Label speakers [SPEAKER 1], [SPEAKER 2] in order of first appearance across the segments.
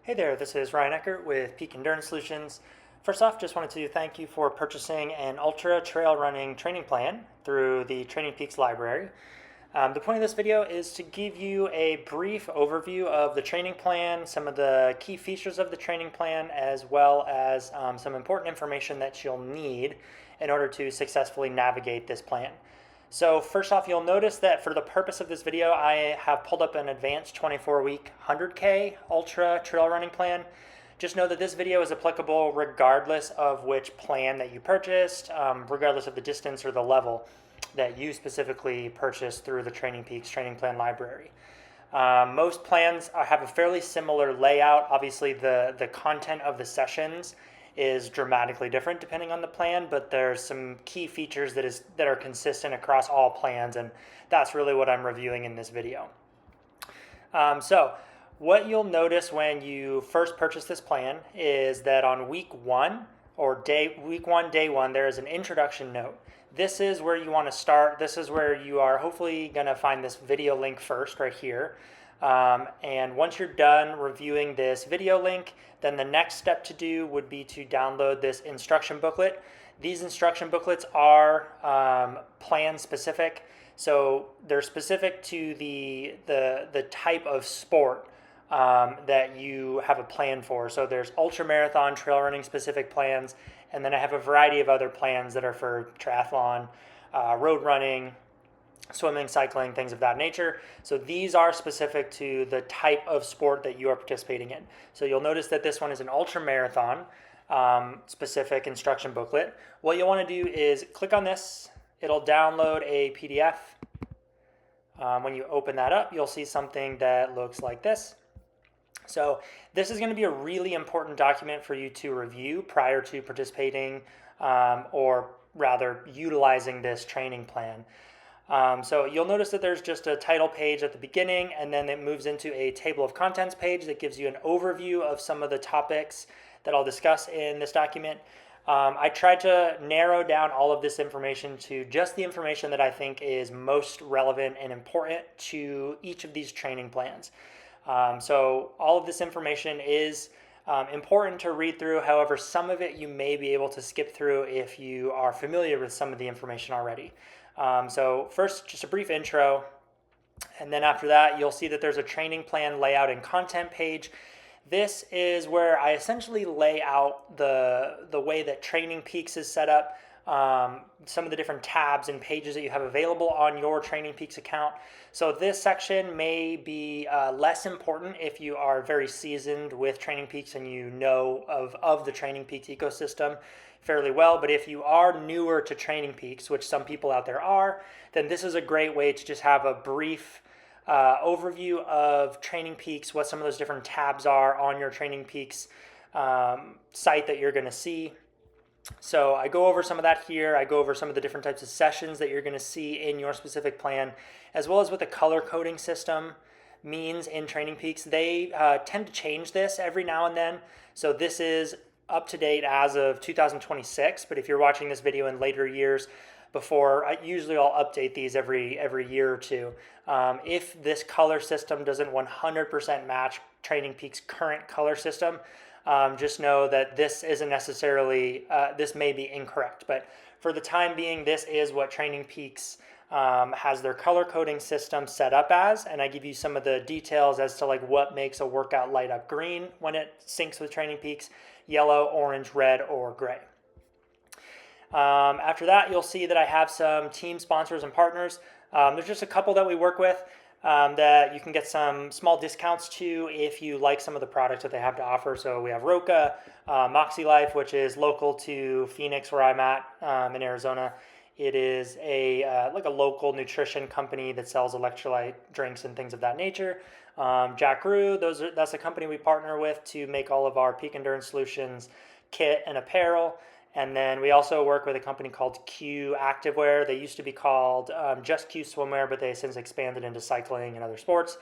[SPEAKER 1] Hey there, this is Ryan Eckert with Peak Endurance Solutions. First off, just wanted to thank you for purchasing an ultra trail running training plan through the Training Peaks library. The point of this video is to give you a brief overview of the training plan, some of the key features of the training plan, as well as some important information that you'll need in order to successfully navigate this plan. So first off, you'll notice that for the purpose of this video, I have pulled up an advanced 24-week 100K ultra trail running plan. Just know that this video is applicable regardless of which plan that you purchased, regardless of the distance or the level that you specifically purchased through the Training Peaks training plan library. Most plans have a fairly similar layout. Obviously, the content of the sessions is dramatically different depending on the plan, but there's some key features that are consistent across all plans, and that's really what I'm reviewing in this video. So what you'll notice when you first purchase this plan is that on week one, day one, there is an introduction note. This is where you want to start. This is where you are hopefully going to find this video link first right here. And once you're done reviewing this video link, then the next step to do would be to download this instruction booklet. These instruction booklets are plan specific, so they're specific to the type of sport that you have a plan for. So there's ultra marathon, trail running specific plans, and then I have a variety of other plans that are for triathlon, road running, swimming, cycling, things of that nature. So these are specific to the type of sport that you are participating in. So you'll notice that this one is an ultra marathon specific instruction booklet. What you'll want to do is click on this. It'll download a PDF. When you open that up, you'll see something that looks like this. So this is going to be a really important document for you to review prior to participating or rather utilizing this training plan. So you'll notice that there's just a title page at the beginning, and then it moves into a table of contents page that gives you an overview of some of the topics that I'll discuss in this document. I tried to narrow down all of this information to just the information that I think is most relevant and important to each of these training plans. So all of this information is important to read through. However, some of it you may be able to skip through if you are familiar with some of the information already. So first, just a brief intro, and then after that, you'll see that there's a training plan layout and content page. This is where I essentially lay out the way that Training Peaks is set up, some of the different tabs and pages that you have available on your Training Peaks account. So this section may be less important if you are very seasoned with Training Peaks and you know of the Training Peaks ecosystem fairly well. But if you are newer to Training Peaks, which some people out there are, then this is a great way to just have a brief overview of Training Peaks, what some of those different tabs are on your Training Peaks site that you're going to see. So I go over some of that here. I go over some of the different types of sessions that you're going to see in your specific plan, as well as what the color coding system means in Training Peaks. They tend to change this every now and then. So this is up to date as of 2026, but if you're watching this video in later years, usually I'll update these every year or two. If this color system doesn't 100% match Training Peaks' current color system, just know that this isn't necessarily, this may be incorrect, but for the time being, this is what Training Peaks has their color coding system set up as, and I give you some of the details as to like what makes a workout light up green when it syncs with Training Peaks, yellow, orange, red, or gray. After that, you'll see that I have some team sponsors and partners. There's just a couple that we work with that you can get some small discounts to if you like some of the products that they have to offer. So we have Roka, Moxie Life, which is local to Phoenix, where I'm at in Arizona. It is like a local nutrition company that sells electrolyte drinks and things of that nature. Jack Rue, that's a company we partner with to make all of our Peak Endurance Solutions kit and apparel. And then we also work with a company called Q Activewear. They used to be called just Q Swimwear, but they since expanded into cycling and other sports.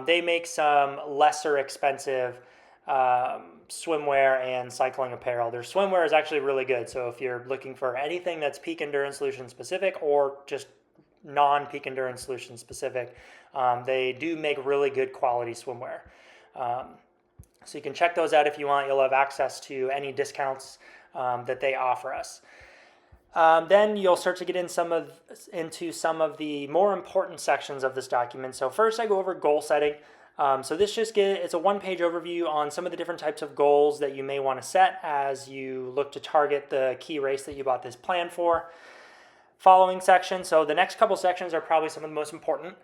[SPEAKER 1] They make some lesser expensive swimwear and cycling apparel. Their swimwear is actually really good. So if you're looking for anything that's Peak Endurance Solutions specific or just non-Peak Endurance Solutions specific, they do make really good quality swimwear. So you can check those out if you want. You'll have access to any discounts that they offer us. Then you'll start to get into some of the more important sections of this document. So first I go over goal setting. So it's a one-page overview on some of the different types of goals that you may want to set as you look to target the key race that you bought this plan for. Following section, so the next couple sections are probably some of the most important.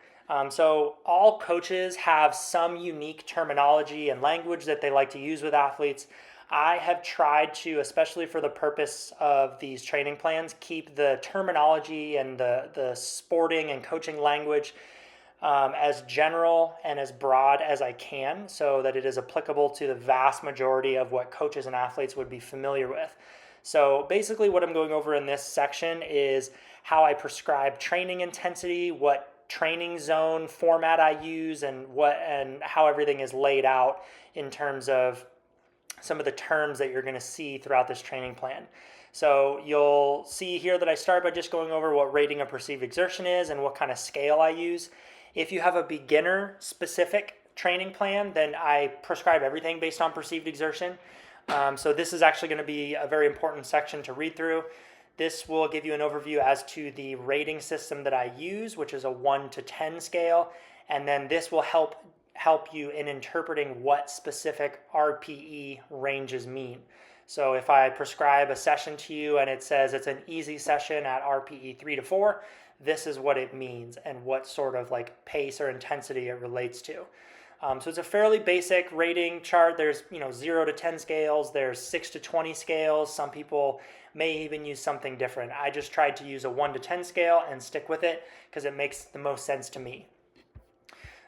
[SPEAKER 1] So all coaches have some unique terminology and language that they like to use with athletes. I have tried to, especially for the purpose of these training plans, keep the terminology and the sporting and coaching language as general and as broad as I can so that it is applicable to the vast majority of what coaches and athletes would be familiar with. So basically what I'm going over in this section is how I prescribe training intensity, what training zone format I use, and how everything is laid out in terms of some of the terms that you're going to see throughout this training plan. So you'll see here that I start by just going over what rating of perceived exertion is and what kind of scale I use. If you have a beginner specific training plan, then I prescribe everything based on perceived exertion. So this is actually going to be a very important section to read through. This will give you an overview as to the rating system that I use, which is a 1 to 10 scale. And then this will help you in interpreting what specific RPE ranges mean. So if I prescribe a session to you and it says it's an easy session at RPE 3 to 4, this is what it means and what sort of like pace or intensity it relates to. So it's a fairly basic rating chart. There's 0 to 10 scales. There's 6 to 20 scales. Some people may even use something different. I just tried to use a 1 to 10 scale and stick with it because it makes the most sense to me.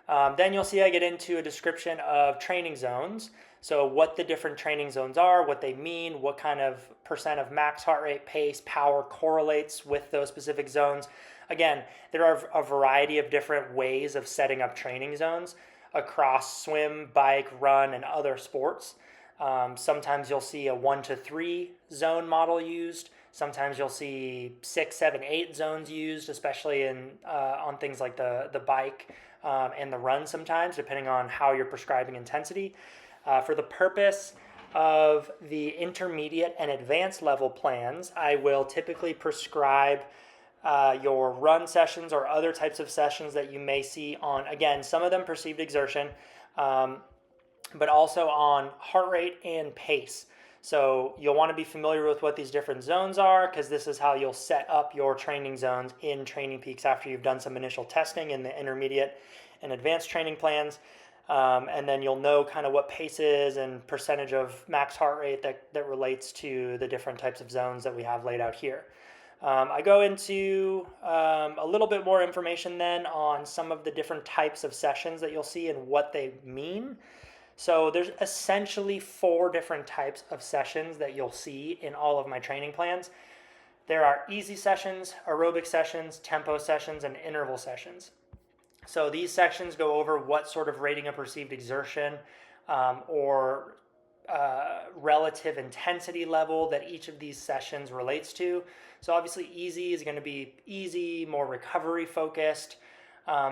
[SPEAKER 1] Then you'll see I get into a description of training zones. So what the different training zones are, what they mean, what kind of percent of max heart rate, pace, power correlates with those specific zones. Again, there are a variety of different ways of setting up training zones across swim, bike, run, and other sports. Sometimes you'll see a 1 to 3 zone model used. Sometimes you'll see 6, 7, 8 zones used, especially on things like the bike and the run sometimes, depending on how you're prescribing intensity. For the purpose of the intermediate and advanced level plans, I will typically prescribe your run sessions or other types of sessions that you may see on, again, some of them perceived exertion, but also on heart rate and pace. So you'll want to be familiar with what these different zones are because this is how you'll set up your training zones in Training Peaks after you've done some initial testing in the intermediate and advanced training plans. And then you'll know kind of what paces and percentage of max heart rate that relates to the different types of zones that we have laid out here. I go into a little bit more information then on some of the different types of sessions that you'll see and what they mean. So there's essentially 4 different types of sessions that you'll see in all of my training plans. There are easy sessions, aerobic sessions, tempo sessions, and interval sessions. So these sections go over what sort of rating of perceived exertion or relative intensity level that each of these sessions relates to. So obviously easy is going to be easy, more recovery focused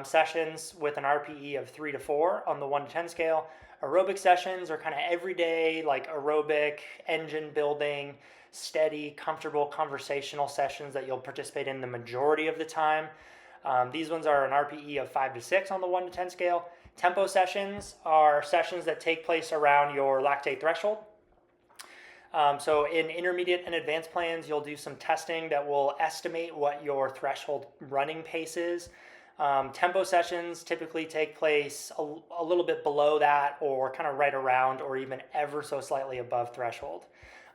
[SPEAKER 1] sessions with an RPE of 3 to 4 on the 1 to 10 scale. Aerobic sessions are kind of everyday, like aerobic, engine building, steady, comfortable conversational sessions that you'll participate in the majority of the time. These ones are an RPE of 5 to 6 on the 1 to 10 scale. Tempo sessions are sessions that take place around your lactate threshold. So in intermediate and advanced plans, you'll do some testing that will estimate what your threshold running pace is. Tempo sessions typically take place a little bit below that or kind of right around or even ever so slightly above threshold.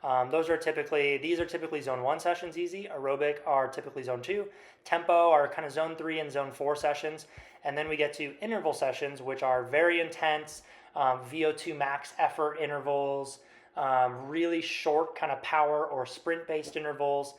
[SPEAKER 1] These are typically zone 1 sessions easy. Aerobic are typically zone 2. Tempo are kind of zone 3 and zone 4 sessions. And then we get to interval sessions, which are very intense, VO2 max effort intervals, really short kind of power or sprint-based intervals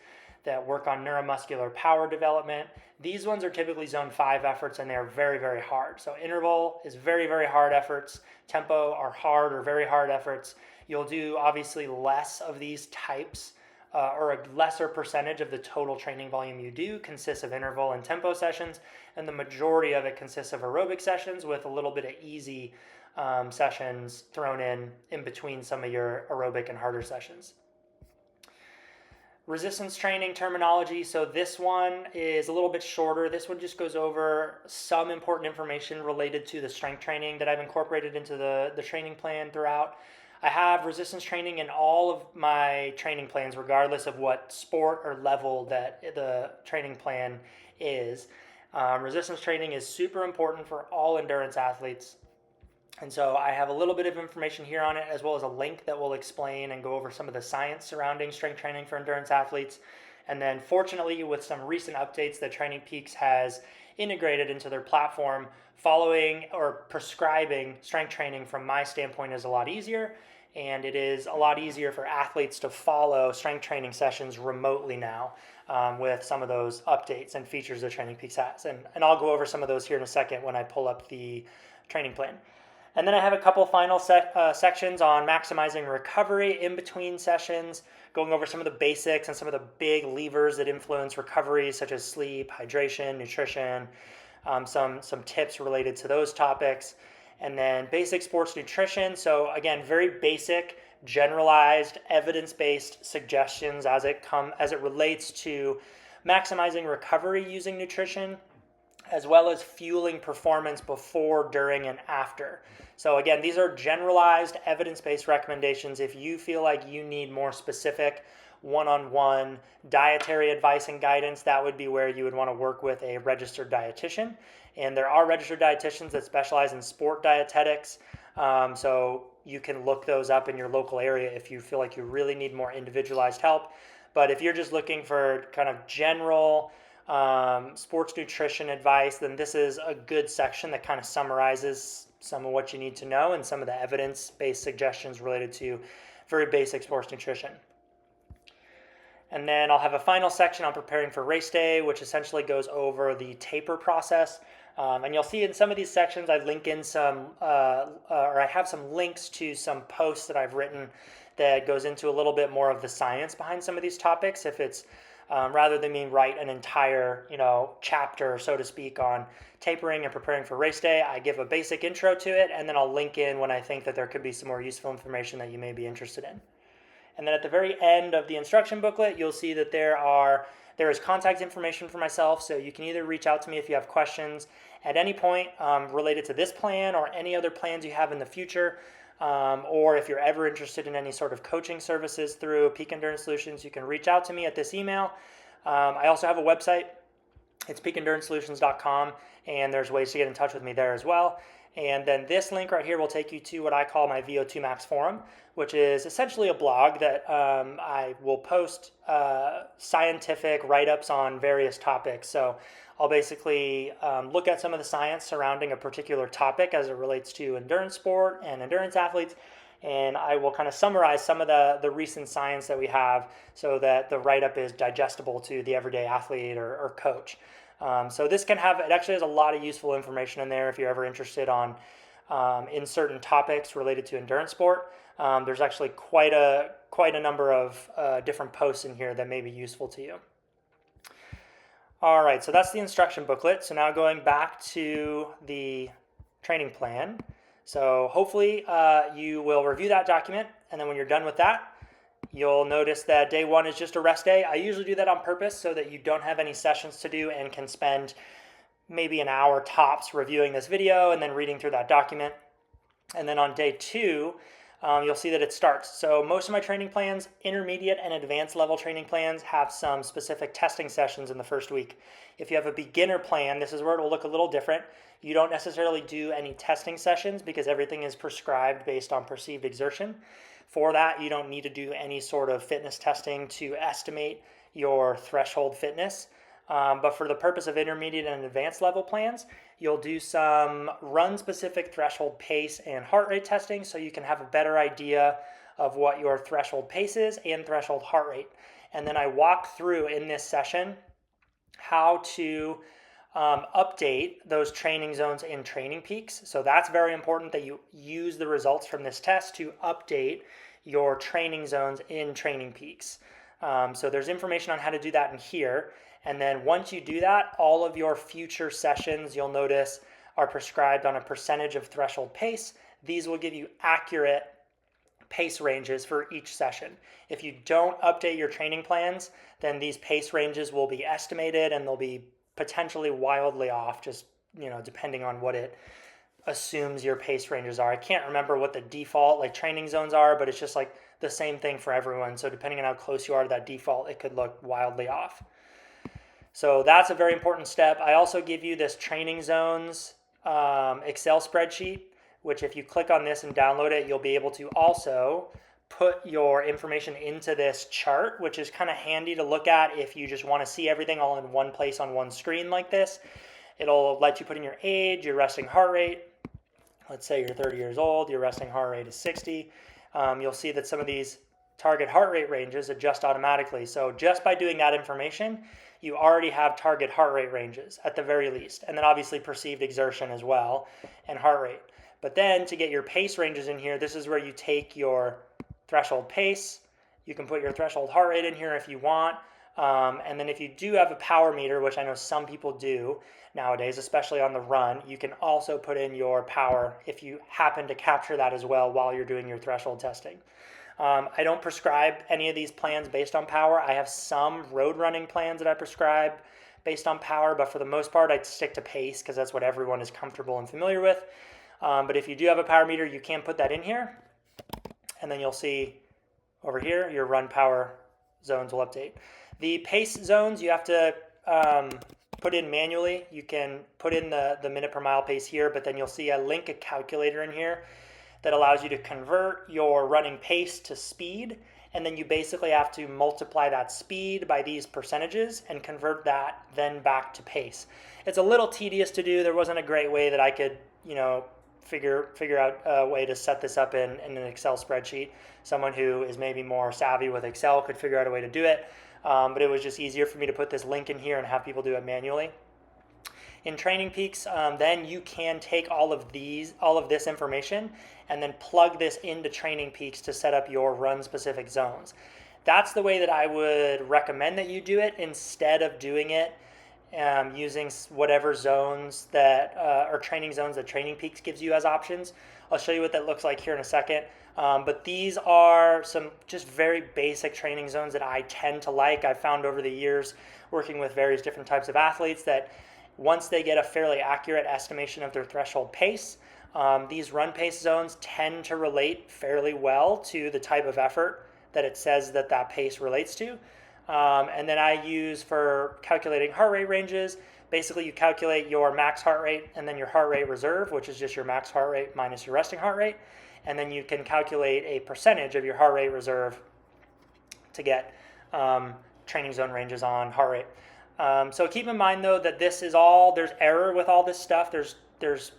[SPEAKER 1] that work on neuromuscular power development. These ones are typically zone 5 efforts and they're very, very hard. So interval is very, very hard efforts. Tempo are hard or very hard efforts. You'll do obviously less of these types or a lesser percentage of the total training volume you do consists of interval and tempo sessions, and the majority of it consists of aerobic sessions with a little bit of easy sessions thrown in between some of your aerobic and harder sessions. Resistance training terminology. So this one is a little bit shorter. This one just goes over some important information related to the strength training that I've incorporated into the training plan throughout. I have resistance training in all of my training plans, regardless of what sport or level that the training plan is. Resistance training is super important for all endurance athletes. And so I have a little bit of information here on it, as well as a link that will explain and go over some of the science surrounding strength training for endurance athletes. And then fortunately, with some recent updates that Training Peaks has integrated into their platform, following or prescribing strength training from my standpoint is a lot easier. And it is a lot easier for athletes to follow strength training sessions remotely now with some of those updates and features that Training Peaks has. And I'll go over some of those here in a second when I pull up the training plan. And then I have a couple final sections on maximizing recovery in between sessions, going over some of the basics and some of the big levers that influence recovery, such as sleep, hydration, nutrition, some tips related to those topics. And then basic sports nutrition. So again, very basic, generalized, evidence-based suggestions as it relates to maximizing recovery using nutrition, as well as fueling performance before, during, and after. So again, these are generalized evidence-based recommendations. If you feel like you need more specific one-on-one dietary advice and guidance, that would be where you would want to work with a registered dietitian. And there are registered dietitians that specialize in sport dietetics. So you can look those up in your local area if you feel like you really need more individualized help. But if you're just looking for kind of general sports nutrition advice, then this is a good section that kind of summarizes some of what you need to know and some of the evidence-based suggestions related to very basic sports nutrition. And then I'll have a final section on preparing for race day, which essentially goes over the taper process. And you'll see in some of these sections, I link in or I have some links to some posts that I've written that goes into a little bit more of the science behind some of these topics. If it's rather than me write an entire, chapter, so to speak, on tapering and preparing for race day, I give a basic intro to it, and then I'll link in when I think that there could be some more useful information that you may be interested in. And then at the very end of the instruction booklet, you'll see that there is contact information for myself, so you can either reach out to me if you have questions at any point related to this plan or any other plans you have in the future, or if you're ever interested in any sort of coaching services through Peak Endurance Solutions, you can reach out to me at this email. I also have a website. It's peakendurancesolutions.com, and there's ways to get in touch with me there as well. And then this link right here will take you to what I call my VO2 Max forum, which is essentially a blog that I will post scientific write-ups on various topics. So I'll basically look at some of the science surrounding a particular topic as it relates to endurance sport and endurance athletes, and I will kind of summarize some of the recent science that we have so that the write-up is digestible to the everyday athlete or coach. So this it actually has a lot of useful information in there if you're ever interested in certain topics related to endurance sport. There's actually quite a number of different posts in here that may be useful to you. All right, so that's the instruction booklet. So now going back to the training plan. So hopefully you will review that document, and then when you're done with that, you'll notice that day one is just a rest day. I usually do that on purpose so that you don't have any sessions to do and can spend maybe an hour tops reviewing this video and then reading through that document. And then on day two, you'll see that it starts. So most of my training plans, intermediate and advanced level training plans, have some specific testing sessions in the first week. If you have a beginner plan, this is where it will look a little different. You don't necessarily do any testing sessions because everything is prescribed based on perceived exertion. For that, you don't need to do any sort of fitness testing to estimate your threshold fitness. But for the purpose of intermediate and advanced level plans, you'll do some run-specific threshold pace and heart rate testing so you can have a better idea of what your threshold pace is and threshold heart rate. And then I walk through in this session how to update those training zones in Training Peaks. So that's very important that you use the results from this test to update your training zones in Training Peaks. So there's information on how to do that in here. And then once you do that, all of your future sessions, you'll notice, are prescribed on a percentage of threshold pace. These will give you accurate pace ranges for each session. If you don't update your training plans, then these pace ranges will be estimated and they'll be potentially wildly off, just depending on what it assumes your pace ranges are. I can't remember what the default like training zones are, but it's just like the same thing for everyone. So depending on how close you are to that default, it could look wildly off. So that's a very important step. I also give you this training zones Excel spreadsheet, which if you click on this and download it, you'll be able to also put your information into this chart, which is kind of handy to look at if you just want to see everything all in one place on one screen like this. It'll let you put in your age, your resting heart rate. Let's say you're 30 years old, your resting heart rate is 60. You'll see that some of these target heart rate ranges adjust automatically. So just by doing that information, you already have target heart rate ranges at the very least. And then obviously perceived exertion as well and heart rate. But then to get your pace ranges in here, this is where you take your threshold pace. You can put your threshold heart rate in here if you want. And then if you do have a power meter, which I know some people do nowadays, especially on the run, you can also put in your power if you happen to capture that as well while you're doing your threshold testing. I don't prescribe any of these plans based on power. I have some road running plans that I prescribe based on power, but for the most part, I stick to pace because that's what everyone is comfortable and familiar with. But if you do have a power meter, you can put that in here. And then you'll see over here, your run power zones will update. The pace zones you have to put in manually. You can put in the minute per mile pace here, but then you'll see I link a calculator in here that allows you to convert your running pace to speed. And then you basically have to multiply that speed by these percentages and convert that then back to pace. It's a little tedious to do. There wasn't a great way that I could, figure out a way to set this up in an Excel spreadsheet. Someone who is maybe more savvy with Excel could figure out a way to do it. But it was just easier for me to put this link in here and have people do it manually. In Training Peaks, then you can take all of this information and then plug this into Training Peaks to set up your run-specific zones. That's the way that I would recommend that you do it instead of doing it using whatever zones that or training zones that Training Peaks gives you as options. I'll show you what that looks like here in a second. But these are some just very basic training zones that I tend to like. I've found over the years working with various different types of athletes that once they get a fairly accurate estimation of their threshold pace, these run pace zones tend to relate fairly well to the type of effort that it says that pace relates to. And then I use for calculating heart rate ranges, basically you calculate your max heart rate and then your heart rate reserve, which is just your max heart rate minus your resting heart rate. And then you can calculate a percentage of your heart rate reserve to get training zone ranges on heart rate. So keep in mind though that this is all, there's error with all this stuff. There's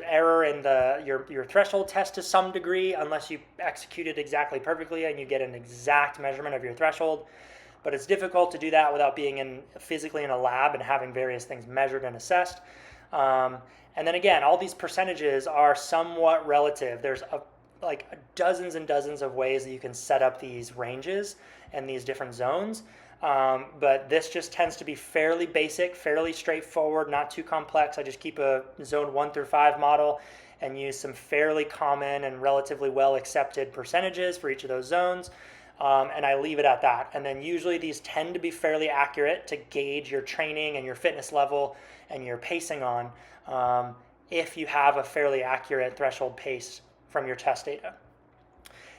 [SPEAKER 1] error in your threshold test to some degree unless you execute it exactly perfectly and you get an exact measurement of your threshold. But it's difficult to do that without being physically in a lab and having various things measured and assessed. And then again, all these percentages are somewhat relative. There's dozens and dozens of ways that you can set up these ranges and these different zones. But this just tends to be fairly basic, fairly straightforward, not too complex. I just keep a zone 1 through 5 model and use some fairly common and relatively well accepted percentages for each of those zones. And I leave it at that. And then usually these tend to be fairly accurate to gauge your training and your fitness level and your pacing on if you have a fairly accurate threshold pace from your test data.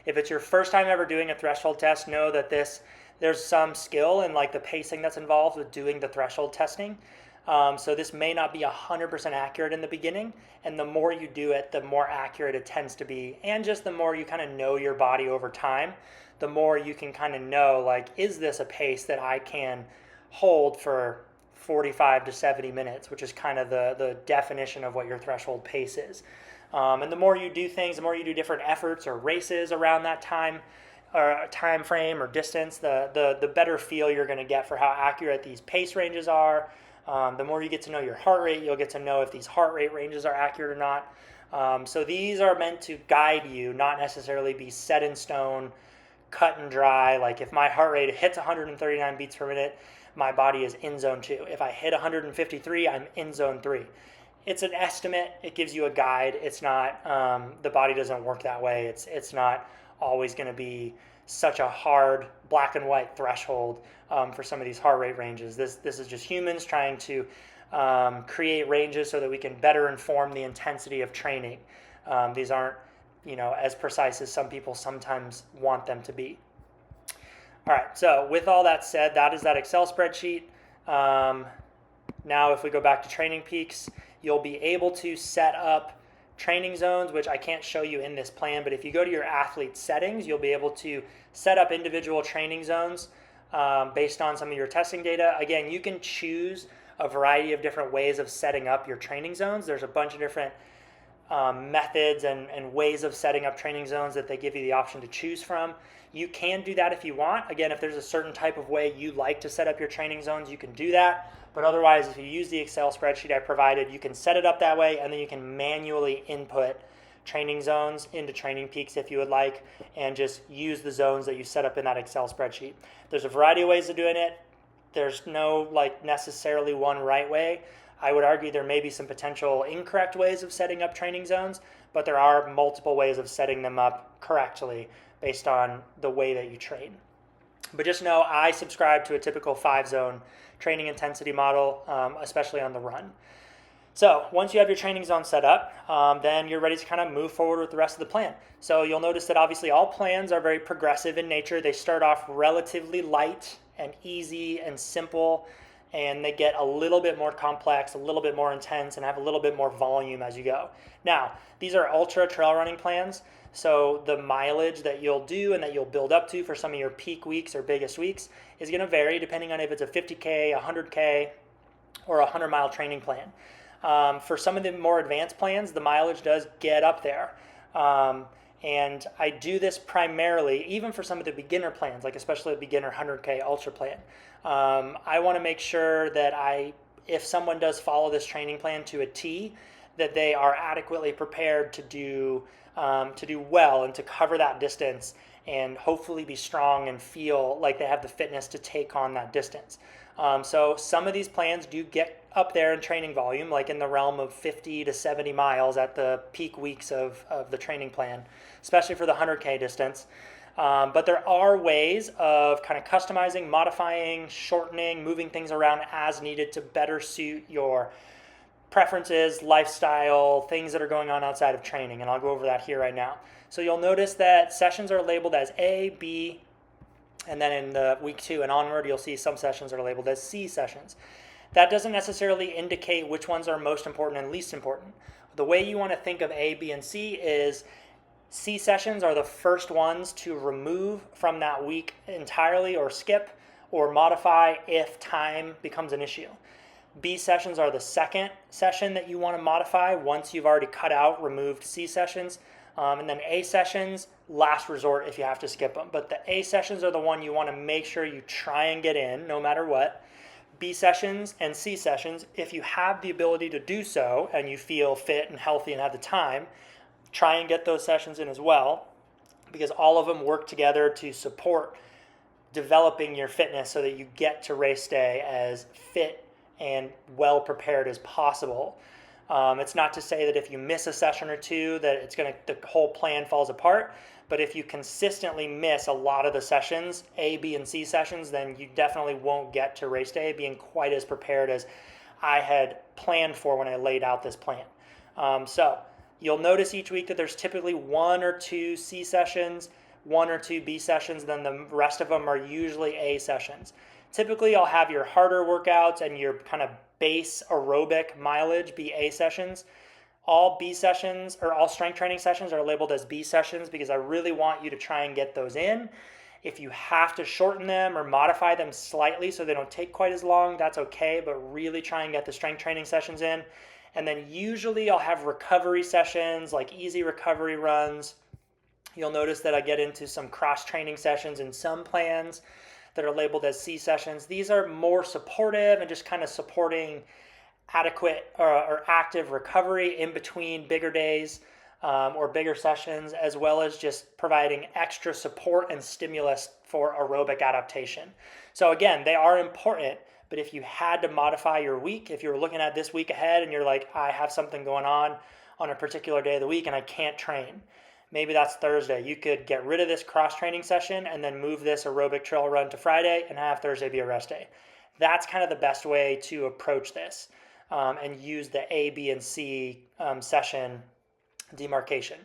[SPEAKER 1] If it's your first time ever doing a threshold test, know that there's some skill in the pacing that's involved with doing the threshold testing. So this may not be 100% accurate in the beginning, and the more you do it, the more accurate it tends to be. And just the more you kind of know your body over time, the more you can kind of know, is this a pace that I can hold for 45 to 70 minutes, which is kind of the definition of what your threshold pace is. And the more you do things, the more you do different efforts or races around that time frame or distance, the better feel you're going to get for how accurate these pace ranges are. The more you get to know your heart rate, you'll get to know if these heart rate ranges are accurate or not. So these are meant to guide you, not necessarily be set in stone, cut and dry. Like if my heart rate hits 139 beats per minute, my body is in zone 2. If I hit 153, I'm in zone 3. It's an estimate. It gives you a guide. It's not, the body doesn't work that way. It's not always going to be such a hard black and white threshold for some of these heart rate ranges. This is just humans trying to create ranges so that we can better inform the intensity of training. These aren't, as precise as some people sometimes want them to be. All right, so with all that said, that is that Excel spreadsheet. Now if we go back to Training Peaks, you'll be able to set up training zones, which I can't show you in this plan, but if you go to your athlete settings, you'll be able to set up individual training zones based on some of your testing data. Again, you can choose a variety of different ways of setting up your training zones. There's a bunch of different methods and ways of setting up training zones that they give you the option to choose from. You can do that if you want. Again, if there's a certain type of way you like to set up your training zones, you can do that. But otherwise, if you use the Excel spreadsheet I provided, you can set it up that way, and then you can manually input training zones into Training Peaks if you would like, and just use the zones that you set up in that Excel spreadsheet. There's a variety of ways of doing it. There's no necessarily one right way. I would argue there may be some potential incorrect ways of setting up training zones, but there are multiple ways of setting them up correctly based on the way that you train. But just know I subscribe to a typical 5-zone training intensity model, especially on the run. So once you have your training zone set up, then you're ready to kind of move forward with the rest of the plan. So you'll notice that obviously all plans are very progressive in nature. They start off relatively light and easy and simple, and they get a little bit more complex, a little bit more intense, and have a little bit more volume as you go. Now, these are ultra trail running plans, so the mileage that you'll do and that you'll build up to for some of your peak weeks or biggest weeks is going to vary depending on if it's a 50K, 100K, or a 100-mile training plan. For some of the more advanced plans, the mileage does get up there. And I do this primarily, even for some of the beginner plans, like especially the beginner 100K ultra plan. I want to make sure that if someone does follow this training plan to a T, that they are adequately prepared to do well and to cover that distance and hopefully be strong and feel like they have the fitness to take on that distance. So some of these plans do get up there in training volume, like in the realm of 50 to 70 miles at the peak weeks of the training plan, especially for the 100K distance. But there are ways of kind of customizing, modifying, shortening, moving things around as needed to better suit your preferences, lifestyle, things that are going on outside of training. And I'll go over that here right now. So you'll notice that sessions are labeled as A, B, and then in the week 2 and onward, you'll see some sessions are labeled as C sessions. That doesn't necessarily indicate which ones are most important and least important. The way you want to think of A, B, and C is C sessions are the first ones to remove from that week entirely or skip or modify if time becomes an issue. B sessions are the second session that you want to modify once you've already cut out, removed C sessions. And then A sessions, last resort if you have to skip them. But the A sessions are the one you want to make sure you try and get in no matter what. B sessions and C sessions, if you have the ability to do so and you feel fit and healthy and have the time, try and get those sessions in as well, because all of them work together to support developing your fitness so that you get to race day as fit and well prepared as possible. It's not to say that if you miss a session or two that the whole plan falls apart, but if you consistently miss a lot of the sessions, A, B, and C sessions, then you definitely won't get to race day being quite as prepared as I had planned for when I laid out this plan. So you'll notice each week that there's typically 1 or 2 C sessions, 1 or 2 B sessions, then the rest of them are usually A sessions. Typically, I'll have your harder workouts and your kind of base aerobic mileage be A sessions. All B sessions or all strength training sessions are labeled as B sessions because I really want you to try and get those in. If you have to shorten them or modify them slightly so they don't take quite as long, that's okay, but really try and get the strength training sessions in. And then usually I'll have recovery sessions like easy recovery runs. You'll notice that I get into some cross training sessions in some plans that are labeled as C sessions. These are more supportive and just kind of supporting adequate or active recovery in between bigger days. or bigger sessions, as well as just providing extra support and stimulus for aerobic adaptation. So again, they are important, but if you had to modify your week, if you were looking at this week ahead and you're like, I have something going on a particular day of the week and I can't train, maybe that's Thursday. You could get rid of this cross-training session and then move this aerobic trail run to Friday and have Thursday be a rest day. That's kind of the best way to approach this, and use the A, B, and C session demarcation.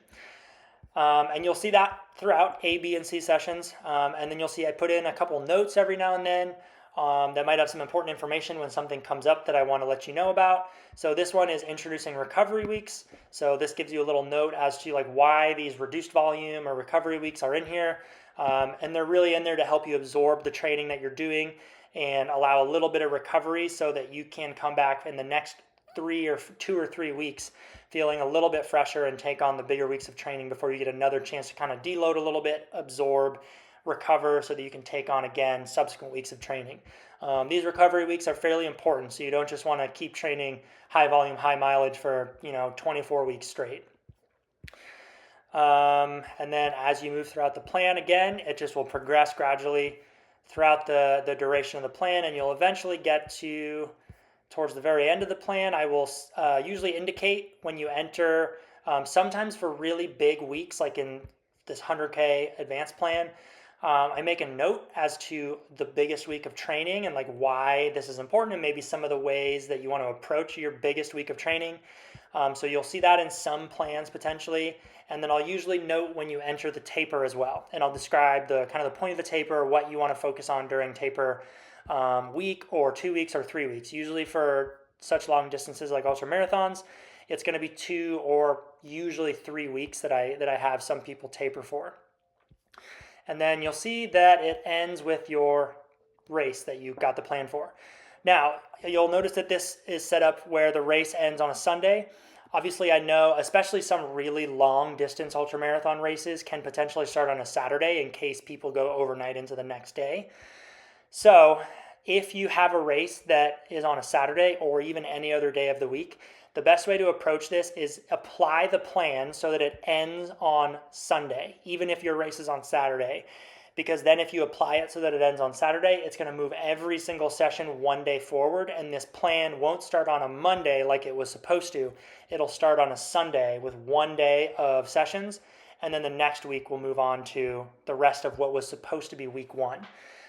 [SPEAKER 1] And you'll see that throughout A, B, and C sessions. And then you'll see I put in a couple notes every now and then that might have some important information when something comes up that I want to let you know about. So this one is introducing recovery weeks. So this gives you a little note as to like why these reduced volume or recovery weeks are in here. And they're really in there to help you absorb the training that you're doing and allow a little bit of recovery so that you can come back in the next 2 or 3 weeks feeling a little bit fresher and take on the bigger weeks of training before you get another chance to kind of deload a little bit, absorb, recover, so that you can take on again subsequent weeks of training. These recovery weeks are fairly important, so you don't just want to keep training high volume, high mileage for 24 weeks straight. And then as you move throughout the plan, again, it just will progress gradually throughout the duration of the plan, and you'll eventually get to towards the very end of the plan. I will usually indicate when you enter, sometimes for really big weeks, like in this 100K advanced plan, I make a note as to the biggest week of training and like why this is important and maybe some of the ways that you want to approach your biggest week of training. So you'll see that in some plans potentially. And then I'll usually note when you enter the taper as well. And I'll describe the kind of the point of the taper, what you want to focus on during taper week or 2 weeks or 3 weeks. Usually for such long distances like ultra marathons, it's going to be 2 or usually 3 weeks that I have some people taper for. And then you'll see that it ends with your race that you got the plan for. Now, you'll notice that this is set up where the race ends on a Sunday. Obviously, I know especially some really long distance ultramarathon races can potentially start on a Saturday in case people go overnight into the next day. So if you have a race that is on a Saturday or even any other day of the week, the best way to approach this is apply the plan so that it ends on Sunday, even if your race is on Saturday. Because then if you apply it so that it ends on Saturday, it's going to move every single session one day forward, and this plan won't start on a Monday like it was supposed to. It'll start on a Sunday with 1 day of sessions, and then the next week we'll move on to the rest of what was supposed to be week 1.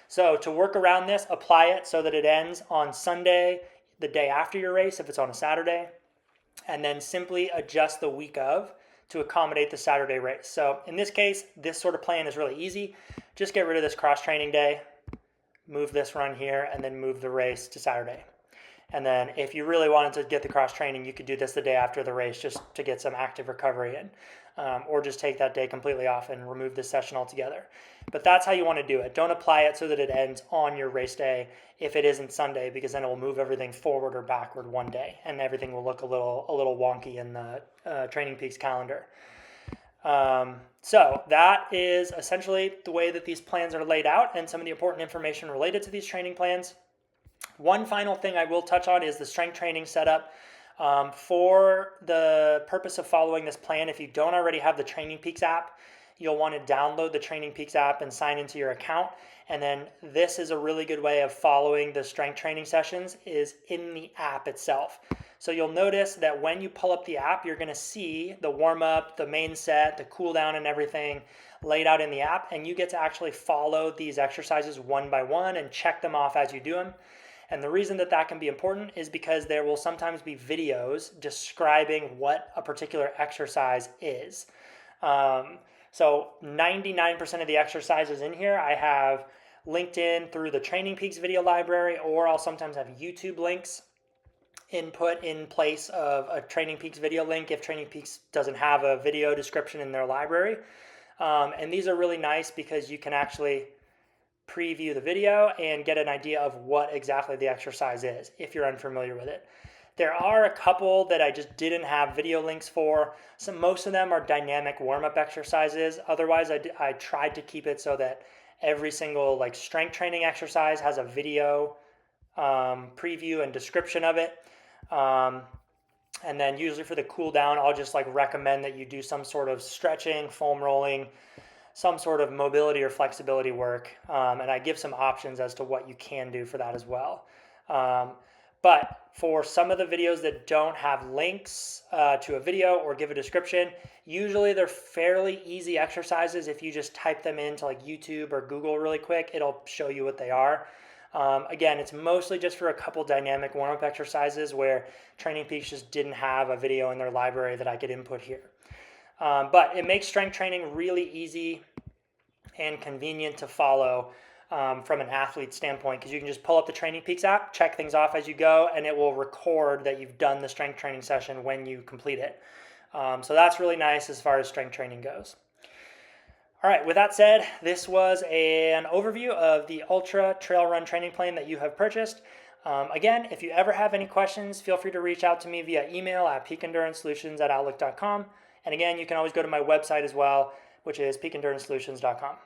[SPEAKER 1] So to work around this, apply it so that it ends on Sunday, the day after your race, if it's on a Saturday, and then simply adjust the week of to accommodate the Saturday race. So in this case, this sort of plan is really easy. Just get rid of this cross-training day, move this run here, and then move the race to Saturday. And then if you really wanted to get the cross-training, you could do this the day after the race just to get some active recovery in. Or just take that day completely off and remove this session altogether. But that's how you want to do it. Don't apply it so that it ends on your race day if it isn't Sunday, because then it will move everything forward or backward 1 day, and everything will look a little wonky in the Training Peaks calendar. So that is essentially the way that these plans are laid out and some of the important information related to these training plans. One final thing I will touch on is the strength training setup. For the purpose of following this plan, if you don't already have the Training Peaks app, you'll want to download the Training Peaks app and sign into your account. And then this is a really good way of following the strength training sessions is in the app itself. So you'll notice that when you pull up the app, you're going to see the warm-up, the main set, the cool down and everything laid out in the app. And you get to actually follow these exercises one by one and check them off as you do them. And the reason that that can be important is because there will sometimes be videos describing what a particular exercise is. So 99% of the exercises in here I have linked in through the Training Peaks video library, or I'll sometimes have YouTube links input in place of a Training Peaks video link if Training Peaks doesn't have a video description in their library. And these are really nice because you can actually preview the video and get an idea of what exactly the exercise is if you're unfamiliar with it. There are a couple that I just didn't have video links for. So most of them are dynamic warm-up exercises. Otherwise, I tried to keep it so that every single like strength training exercise has a video preview and description of it. And then usually for the cool down, I'll just like recommend that you do some sort of stretching, foam rolling, some sort of mobility or flexibility work. And I give some options as to what you can do for that as well. But for some of the videos that don't have links to a video or give a description, usually they're fairly easy exercises. If you just type them into like YouTube or Google really quick, it'll show you what they are. Again, it's mostly just for a couple dynamic warm-up exercises where Training Peaks just didn't have a video in their library that I could input here. But it makes strength training really easy and convenient to follow from an athlete standpoint, because you can just pull up the Training Peaks app, check things off as you go, and it will record that you've done the strength training session when you complete it. So that's really nice as far as strength training goes. All right, with that said, this was an overview of the Ultra Trail Run training plan that you have purchased. Again, if you ever have any questions, feel free to reach out to me via email at peakenduranceSolutions@outlook.com. And again, you can always go to my website as well, which is peakenduranceSolutions.com.